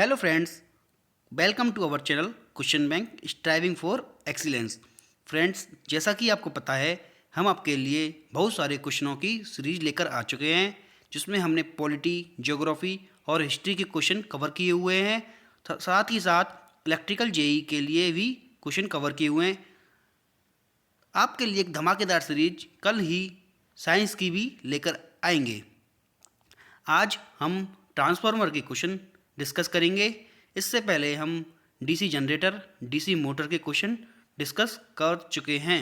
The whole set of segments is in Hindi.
Hello friends, welcome to our channel question bank striving for excellence. Friends, जैसा कि आपको पता है, हम आपके लिए बहुत सारे क्वेश्चनों की सीरीज लेकर आ चुके हैं, जिसमें हमने पॉलिटी, ज्योग्राफी और हिस्ट्री के क्वेश्चन कवर किए हुए हैं। साथ ही साथ इलेक्ट्रिकल जेई के लिए भी क्वेश्चन कवर किए हुए हैं। आपके लिए एक धमाकेदार सीरीज कल ही साइंस की भी लेकर आएंगे। आज हम ट्रांसफार्मर के क्वेश्चन डिस्कस करेंगे। इससे पहले हम डीसी जनरेटर, डीसी मोटर के क्वेश्चन डिस्कस कर चुके हैं।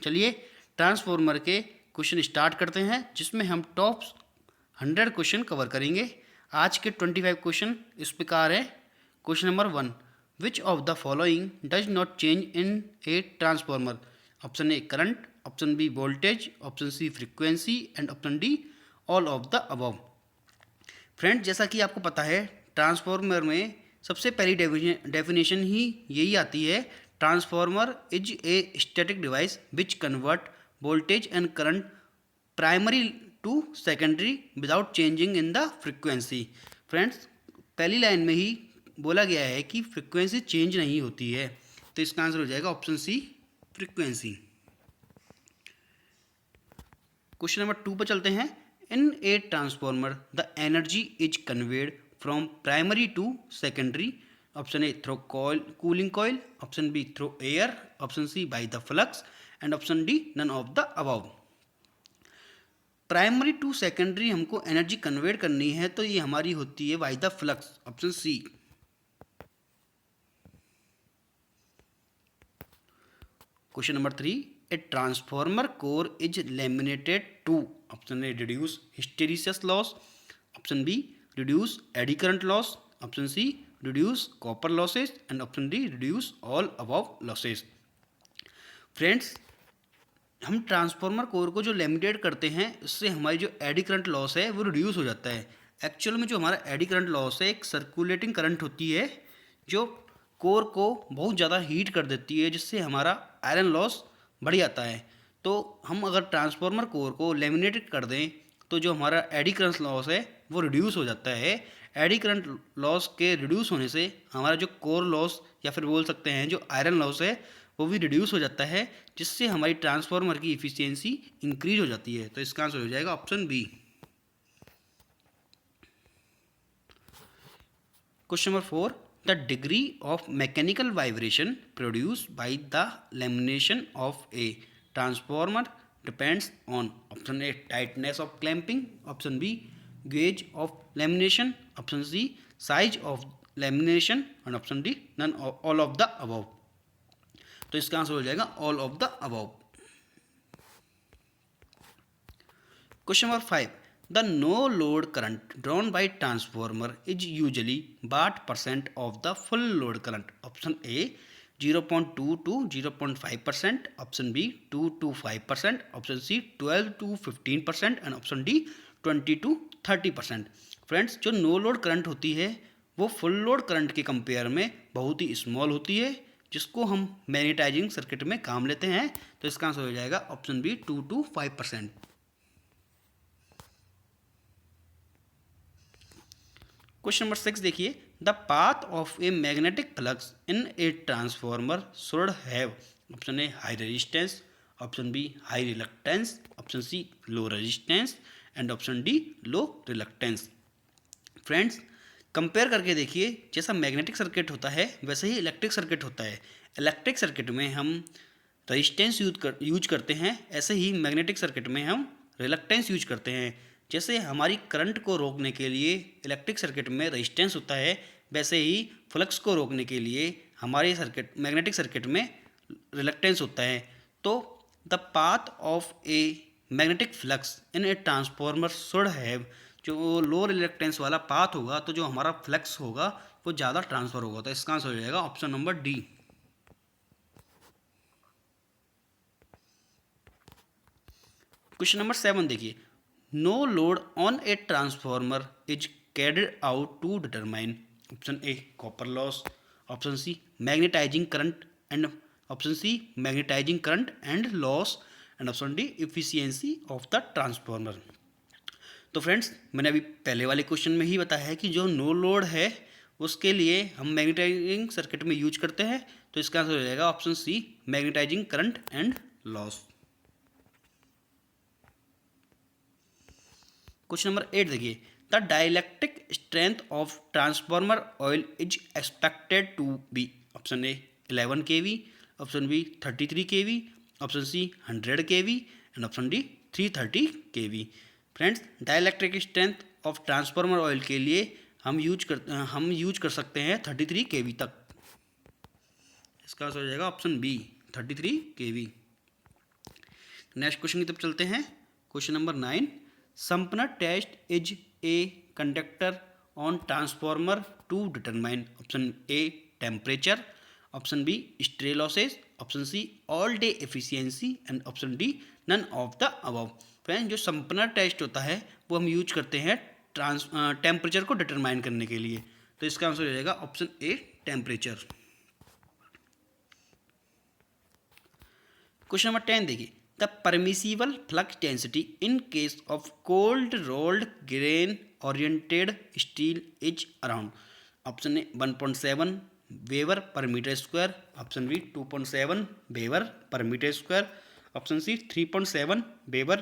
चलिए ट्रांसफार्मर के क्वेश्चन स्टार्ट करते हैं, जिसमें हम टॉप 100 क्वेश्चन कवर करेंगे। आज के 25 क्वेश्चन इस प्रकार है। Question number 1, which of the following does not change in a transformer? Option A current, option B voltage, option C frequency and option D all of the above. Friend, जैसा कि आपको पता है, ट्रांसफार्मर में सबसे पहली डेफिनेशन ही यही आती है, transformer is a static device which convert voltage and current primary to secondary without changing in the frequency. Friends, पहली लाइन में ही बोला गया है कि फ्रीक्वेंसी चेंज नहीं होती है, तो इसका आंसर हो जाएगा option C, frequency. Question number 2 पर चलते हैं। In a transformer, the energy is conveyed from primary to secondary. Option A through cooling coil, option B through air, option C by the flux, and option D none of the above. Primary to secondary हमको एनर्जी कन्वर्ट करनी है, तो ये हमारी होती है by the flux, option C. Question number 3, a transformer core is laminated to option A reduce hysteresis loss, option B reduce eddy current loss, option C reduce copper losses and option D reduce all above losses. Friends, हम ट्रांसफार्मर कोर को जो लेमिनेट करते हैं, उससे हमारी जो एडी करंट लॉस है वो रिड्यूस हो जाता है। एक्चुअल में जो हमारा एडी करंट लॉस है, एक सर्कुलेटिंग करंट होती है जो कोर को बहुत ज़्यादा हीट कर देती है, जिससे हमारा आयरन लॉस बढ़ जाता है। तो हम अगर ट्रांसफार्मर कोर को लेमिनेट कर दें, तो जो हमारा एडी करंट लॉस है वो रिड्यूस हो जाता है। एडी करंट लॉस के रिड्यूस होने से हमारा जो कोर लॉस या फिर बोल सकते हैं जो आयरन लॉस है वो भी रिड्यूस हो जाता है, जिससे हमारी ट्रांसफार्मर की इफिशियंसी इंक्रीज हो जाती है। तो इसका आंसर हो जाएगा option B. Question number 4, the degree of mechanical vibration produced by the lamination of a transformer depends on option A tightness of clamping, option B gauge of lamination, option C size of lamination and option D none of all of the above. तो इसका आंसर हो जाएगा all of the above. Question number 5, the no load current drawn by transformer is usually what percent of the full load current? Option A 0.2 to 0.5%, option B 2 to 5%, option C 12 to 15% and option D 20 to 30%. Friends, जो नो लोड करंट होती है वो फुल लोड करंट के कंपेयर में बहुत ही स्मॉल होती है, जिसको हम मैग्नेटाइजिंग सर्किट में काम लेते हैं। तो इसका आंसर हो जाएगा option B 2 to 5%। Question number 6 देखिए, the path of a magnetic flux in a transformer should have option A high resistance, option B high reluctance, option C low resistance and option D low reluctance. Friends, compare करके देखिए, जैसा मैग्नेटिक सर्किट होता है वैसे ही इलेक्ट्रिक सर्किट होता है। इलेक्ट्रिक सर्किट में हम रेजिस्टेंस यूज करते हैं, ऐसे ही मैग्नेटिक सर्किट में हम रिलक्टेंस यूज करते हैं। जैसे हमारी करंट को रोकने के लिए इलेक्ट्रिक सर्किट में रेजिस्टेंस होता है, वैसे ही फ्लक्स को रोकने के लिए हमारे मैग्नेटिक सर्किट में रिलक्टेंस होता है। तो the path of a magnetic flux in a transformer should have, जो लो रिलक्टेंस वाला पाथ होगा तो जो हमारा फ्लक्स होगा वो ज़्यादा ट्रांसफर होगा। तो इसका आंसर हो जाएगा option number D. Question number 7 देखिए, no load on a transformer is carried out to determine option A copper loss, option C magnetising current and option C magnetising current and loss and option D efficiency of the transformer. तो फ्रेंड्स, मैंने अभी पहले वाले क्वेश्चन में ही बताया है कि जो नो लोड है उसके लिए हम मैग्नेटाइजिंग सर्किट में यूज करते हैं। तो इसका आंसर हो जाएगा option C, magnetising current and loss. Question number 8 देखिए, the dielectric strength of transformer oil is expected to be. Option A 11 kV, option B 33 kV, option C 100 kV and option D 330 kV। Friends, dielectric strength of transformer oil के लिए हम यूज कर सकते हैं 33 kV तक। इसका आंसर हो जाएगा option B 33 kV। Next question की तरफ चलते हैं। Question number 9, Sumpner test is a conductor on transformer to determine. Option A temperature, option B stray losses, option C all day efficiency and option D none of the above. Friends, जो संपनर टेस्ट होता है वो हम यूज करते हैं टेम्परेचर को डिटरमाइन करने के लिए। तो इसका आंसर हो जाएगा option A temperature. Question number 10 देखिए, the permissible flux density in case of cold rolled grain oriented steel is around. Option A 1.7 weber per metre square, option B 2.7 weber per metre square, option C 3.7 weber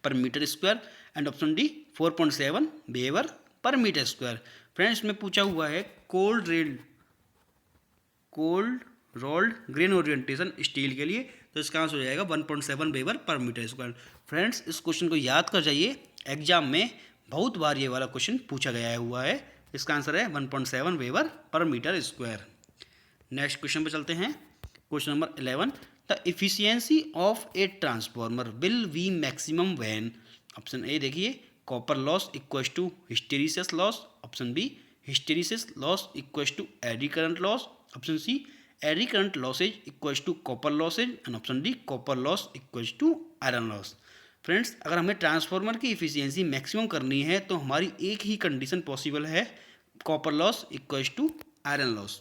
per metre square and option D 4.7 weber per metre square. Friends, इसमें पूछा हुआ है cold rolled grain orientation steel के लिए। तो इसका आंसर हो जाएगा 1.7 weber per metre square. Friends, इस क्वेश्चन को याद कर जाइए, एग्जाम में बहुत बार ये वाला क्वेश्चन पूछा गया हुआ है। इसका आंसर है 1.7 weber per metre square. Next question पे चलते हैं। Question number 11, the efficiency of a transformer will be maximum when. Option A देखिए, copper loss equals to hysteresis loss, option B hysteresis loss equals to eddy current loss, option C eddy current losses equals to copper losses and option D copper loss equals to iron loss. Friends, अगर हमें ट्रांसफार्मर की इफिशियंसी मैक्सिमम करनी है तो हमारी एक ही कंडीशन पॉसिबल है, copper loss equals to iron loss.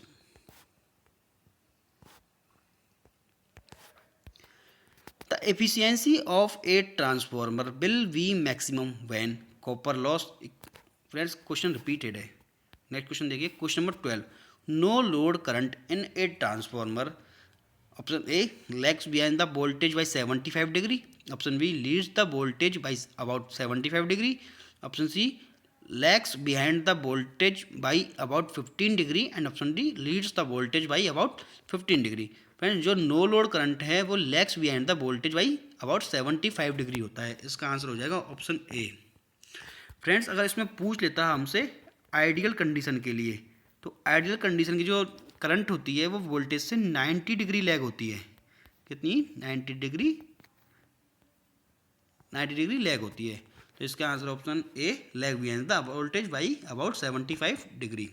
The efficiency of a transformer will be maximum when copper loss. Friends, question repeated है। नेक्स्ट क्वेश्चन देखिए, question number 12, no load current in a transformer. Option A lags behind the voltage by 75 degree, option B leads the voltage by about 75 degree, option C lags behind the voltage by about 15 degree and option D leads the voltage by about 15 degree. Friends, जो नो लोड करंट है वो lags behind the voltage by about 75 degree होता है। इसका आंसर हो जाएगा ऑप्शन ए। फ्रेंड्स, अगर इसमें पूछ लेता है हमसे आइडियल कंडीशन के लिए, तो आइडियल कंडीशन की जो करंट होती है वो वोल्टेज से 90 डिग्री लैग होती है। कितनी? 90 डिग्री लैग होती है। तो इसका answer option A lag behind the voltage by about 75 degree.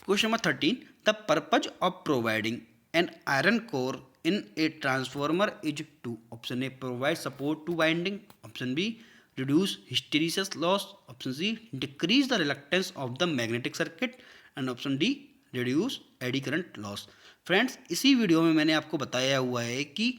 Question number 13, the purpose of providing an iron core in a transformer is to. Option A provide support to winding, option B reduce hysteresis loss, option C decrease the reluctance of the magnetic circuit and option D reduce eddy current loss। Friends, इसी वीडियो में मैंने आपको बताया हुआ है कि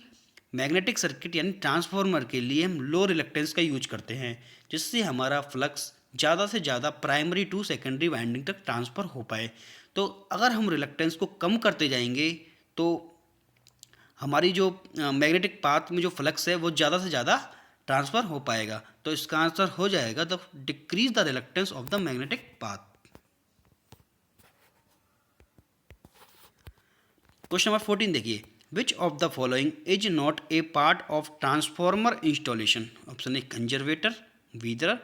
मैग्नेटिक सर्किट यानी ट्रांसफॉर्मर के लिए हम लो रिलक्टेंस का यूज करते हैं, जिससे हमारा फ्लक्स ज़्यादा से ज़्यादा प्राइमरी टू सेकेंडरी वाइंडिंग तक ट्रांसफ़र हो पाए। तो अगर हम रिलक्टेंस को कम करते जाएंगे तो हमारी जो मैग्नेटिक पाथ में जो फ्लक्स है वो ज़्यादा से ज़्यादा ट्रांसफ़र हो पाएगा। तो इसका आंसर हो जाएगा the decrease the reluctance of the magnetic path. Question number 14 देखिए, विच of the following is not a part of transformer installation. Option A conservator, wither,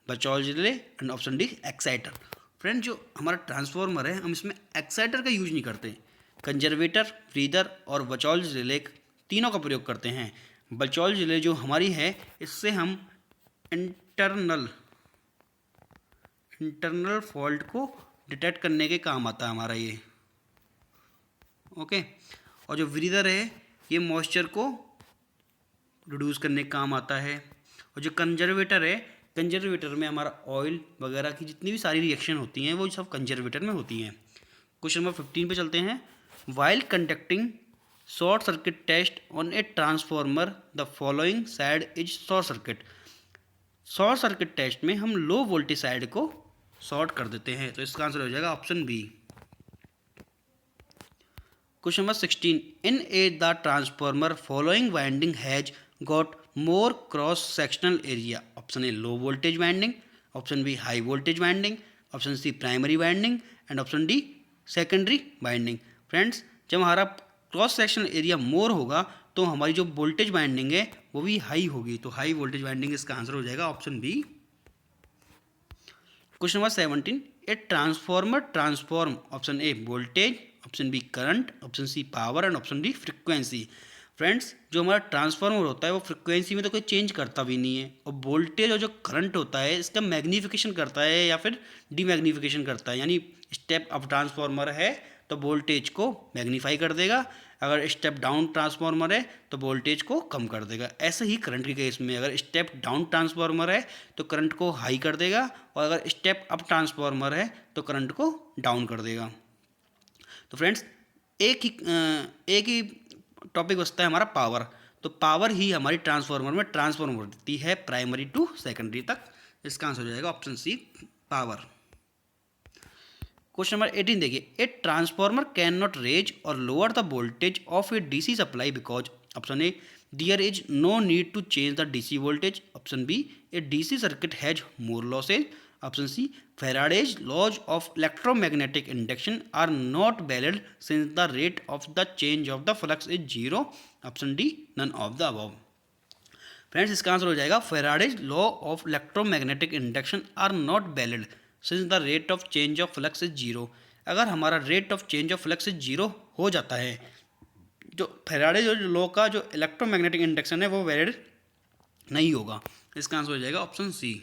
Bachaul relay and option D exciter. Friend, जो हमारा ट्रांसफॉर्मर है हम इसमें एक्साइटर का यूज नहीं करते। कंजर्वेटर, वीदर और बचौल रिले तीनों का प्रयोग करते हैं। बचौल रिले जो हमारी है इससे हम इंटरनल फॉल्ट को डिटेक्ट करने के काम आता है हमारा ये, ओके। और जो ब्रीदर है ये मॉइस्चर को रिड्यूस करने का काम आता है। और जो कंजर्वेटर है, कंजर्वेटर में हमारा ऑयल वगैरह की जितनी भी सारी रिएक्शन होती हैं वो सब कंजर्वेटर में होती हैं। क्वेश्चन नंबर 15 पे चलते हैं। While conducting short circuit test on a transformer the following side is short circuit. Short circuit test में हम लो वोल्टेज साइड को शॉर्ट कर देते हैं, तो इसका आंसर हो जाएगा option B. Question number 16, in a the transformer following winding has got more cross sectional area. Option A low voltage winding, option B high voltage winding, option C primary winding and option D secondary winding. Friends, जब हमारा क्रॉस सेक्शनल एरिया मोर होगा तो हमारी जो वोल्टेज वाइंडिंग है वो भी हाई होगी, तो हाई वोल्टेज वाइंडिंग इसका आंसर हो जाएगा option B. Question number 17, a transformer transform option A voltage, option B current, option C power and option D frequency. Friends, जो हमारा ट्रांसफार्मर होता है वो फ्रिक्वेंसी में तो कोई चेंज करता भी नहीं है, और वोल्टेज और जो करंट होता है इसका मैग्नीफिकेशन करता है या फिर डीमैग्नीफिकेशन करता है। यानी स्टेप अप ट्रांसफार्मर है तो वोल्टेज को मैग्नीफाई कर देगा, अगर स्टेप डाउन ट्रांसफार्मर है तो वोल्टेज को कम कर देगा। ऐसे ही करंट के केस में अगर स्टेप डाउन ट्रांसफार्मर है तो करंट को हाई कर देगा, और अगर स्टेप अप ट्रांसफार्मर है तो करंट को डाउन कर देगा। तो फ्रेंड्स, एक ही टॉपिक बचता है हमारा पावर। तो पावर ही हमारी ट्रांसफार्मर में ट्रांसफॉर्म होती है प्राइमरी टू सेकेंडरी तक। इसका आंसर हो जाएगा option C power. Question number 18 देखिए, a transformer can not raise और lower the voltage of a DC supply because. Option A there is no need to change the DC voltage, option B a DC circuit has more losses, option C Faraday's laws of electromagnetic induction are not valid since the rate of the change of the flux is zero, option D none of the above। Friends, इसका आंसर हो जाएगा Faraday's law of electromagnetic induction are not valid since the rate of change of flux is zero। अगर हमारा rate of change of flux zero हो जाता है, जो फेराडे जो लॉ का जो इलेक्ट्रोमैग्नेटिक इंडक्शन है वो वैलिड नहीं होगा। इसका आंसर हो जाएगा ऑप्शन सी।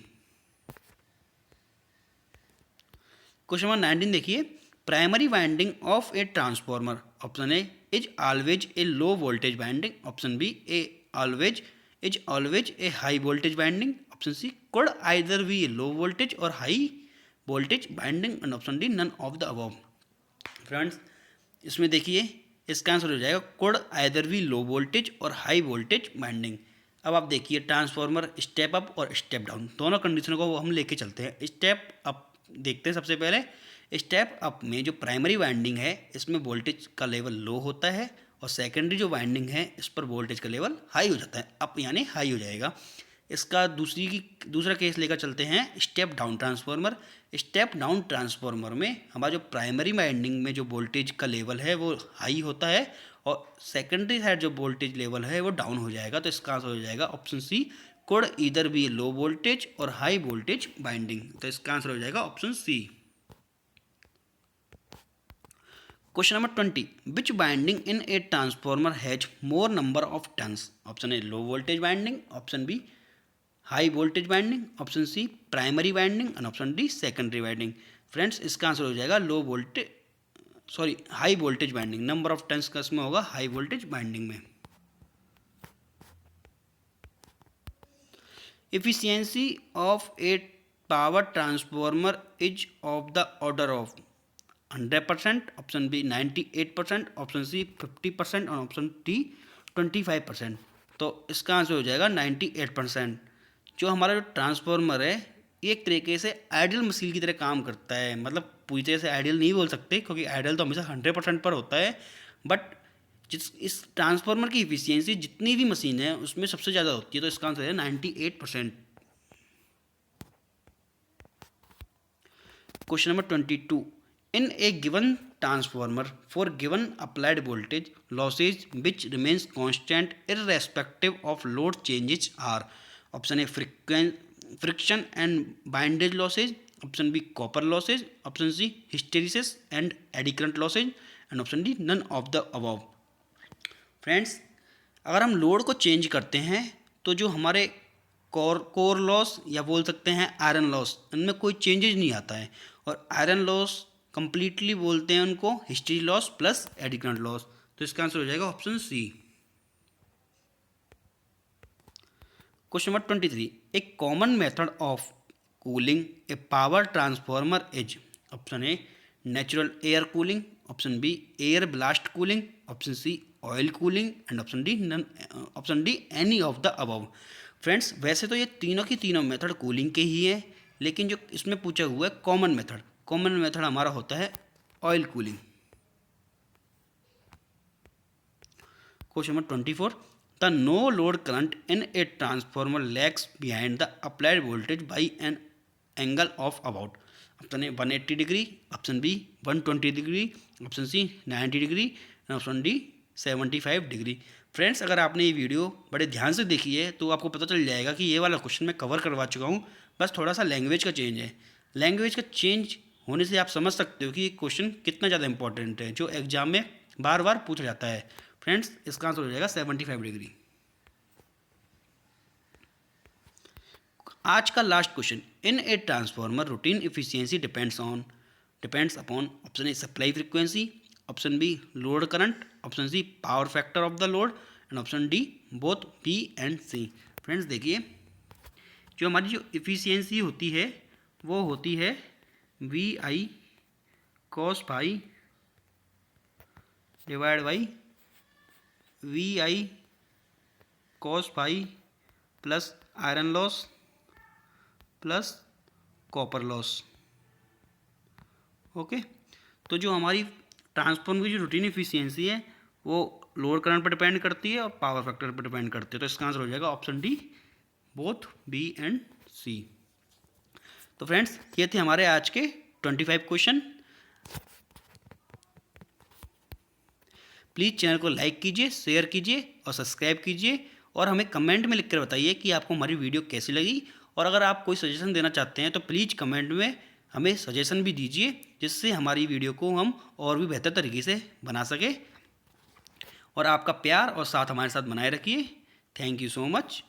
क्वेश्चन नंबर 19 देखिए, primary winding of a transformer. Option A is always a low voltage winding, option B is always a high voltage winding, option C could either be a low voltage और high voltage winding and option D none of the above. Friends, इसमें देखिए इसका आंसर हो जाएगा could either be low voltage और हाई वोल्टेज वाइंडिंग। अब आप देखिए ट्रांसफार्मर स्टेप अप और स्टेप डाउन दोनों कंडीशनों को हम लेके चलते हैं। स्टेप अप देखते हैं सबसे पहले। स्टेप अप में जो प्राइमरी वाइंडिंग है इसमें वोल्टेज का लेवल लो होता है, और सेकेंडरी जो वाइंडिंग है इस पर वोल्टेज का लेवल हाई हो जाता है, अप यानी हाई हो जाएगा। इसका दूसरा केस लेकर चलते हैं step down transformer. Step down transformer में हमारा जो प्राइमरी वाइंडिंग में जो वोल्टेज का लेवल है वो हाई होता है, और सेकेंडरी साइड जो वोल्टेज लेवल है वो डाउन हो जाएगा। तो इसका आंसर हो जाएगा option C could either be low voltage और हाई वोल्टेज बाइंडिंग। तो इसका आंसर हो जाएगा option C. Question number 20, which winding in a transformer has more number of turns. Option A low voltage winding, option B high voltage winding, option C primary winding and option D secondary winding. Friends, इसका आंसर हो जाएगा high voltage winding. Number of turns का इसमें होगा हाई वोल्टेज बाइंडिंग में। Efficiency of a power transformer is of the order of 100%, option B 98%, option C 50% और ऑप्शन डी 25%। तो इसका आंसर हो जाएगा 98%। जो हमारा जो ट्रांसफार्मर है एक तरीके से आइडियल मशीन की तरह काम करता है। मतलब पूरी तरह से आइडियल नहीं बोल सकते, क्योंकि आइडियल तो हमेशा 100% पर होता है, बट इस ट्रांसफार्मर की इफिशियंसी जितनी भी मशीन है उसमें सबसे ज़्यादा होती है। तो इसका आंसर है 98%। Question number 22, in a given transformer for given applied voltage losses which remains constant irrespective of load changes are. Option A friction and windage losses, option B copper losses, option C hysteresis and eddy current losses and option D none of the above. Friends, अगर हम लोड को चेंज करते हैं तो जो हमारे कोर लॉस या बोल सकते हैं आयरन लॉस, इनमें कोई चेंजेज नहीं आता है, और आयरन लॉस कंप्लीटली बोलते हैं उनको hysteresis loss plus eddy current loss. तो इसका आंसर हो जाएगा option C. Question number 23, a common method of cooling a power transformer is. Option A natural air cooling, option B air blast cooling, option C oil cooling and option D any of the above. Friends, वैसे तो ये तीनों की तीनों मेथड कूलिंग के ही हैं, लेकिन जो इसमें पूछा हुआ है कॉमन मेथड हमारा होता है oil cooling. Question number 24, the no load current in a transformer lags behind the applied voltage by an angle of about. Option A 180 degree, option B 120 degree, option C 90 degree and option D 75 degree. Friends, अगर आपने ये वीडियो बड़े ध्यान से देखी है तो आपको पता चल जाएगा कि ये वाला क्वेश्चन मैं कवर करवा चुका हूँ, बस थोड़ा सा लैंग्वेज का चेंज है। लैंग्वेज का चेंज होने से आप समझ सकते हो कि ये क्वेश्चन कितना ज़्यादा इंपॉर्टेंट है, जो एग्जाम में बार बार पूछा जाता है। फ्रेंड्स, इसका आंसर हो जाएगा 75 डिग्री। आज का last question, in a transformer routine efficiency depends upon option A supply frequency, option B load current, option C power factor of the load and option D both B and C. Friends देखिए, जो हमारी जो इफिशियंसी होती है वो होती है V I cos pi divide by V I cos pi plus iron loss plus copper loss. Okay, तो जो हमारी ट्रांसफॉर्मर की जो रूटीन इफिशियंसी है वो लोड करंट पर डिपेंड करती है और पावर फैक्टर पर डिपेंड करती है। तो इसका आंसर हो जाएगा option D both B and C. तो फ्रेंड्स, ये थे हमारे आज के 25 क्वेश्चन। प्लीज़ चैनल को लाइक कीजिए, शेयर कीजिए और सब्सक्राइब कीजिए और हमें कमेंट में लिखकर बताइए कि आपको हमारी वीडियो कैसी लगी। और अगर आप कोई सजेशन देना चाहते हैं तो प्लीज़ कमेंट में हमें सजेशन भी दीजिए, जिससे हमारी वीडियो को हम और भी बेहतर तरीके से बना सकें। और आपका प्यार और साथ हमारे साथ बनाए रखिए। Thank you so much.